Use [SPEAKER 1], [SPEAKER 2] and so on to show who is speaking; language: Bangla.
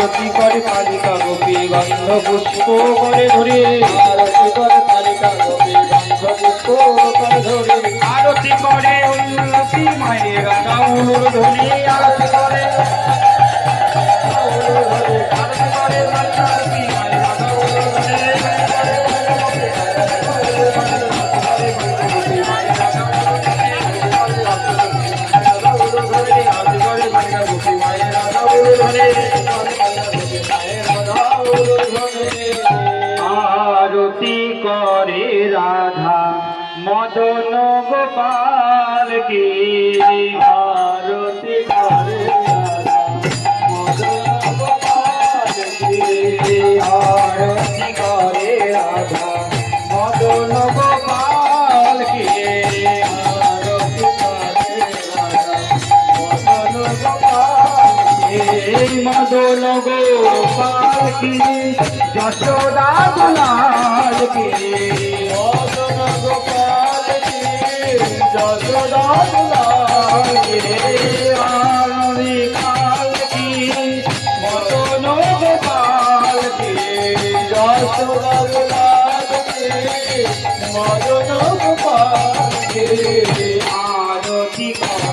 [SPEAKER 1] আরতি করে কালিকা গোপী গন্ধ পুষ্প করে ধরে,
[SPEAKER 2] আরতি করে কালিকা গোপী গন্ধ পুষ্প করে ধরে,
[SPEAKER 1] আরতি করে উন্নতি মায়ের রাউর ধরে, আরতি করে আরতি করে উন্নতি মায়ের রাউর ধরে, আরতি করে কালিকা গোপী মায়ের রাউর ধরে, আরতি করে রাধা মদন গোপাল কি,
[SPEAKER 2] আরতি করে রাধা মদন গোপাল কি,
[SPEAKER 1] আরতি করে রাধা মদন গোপাল কি,
[SPEAKER 2] আরতি করে রাধা মদন গোপাল কি,
[SPEAKER 1] মদন গোপাল কি যশোদা দুলাল কি,
[SPEAKER 2] মদন গোপাল কি যশোদা দুলাল কি,
[SPEAKER 1] আরতি কাল কি মদন গোপাল কি,
[SPEAKER 2] যশোদা দুলাল কি মদন গোপাল কি।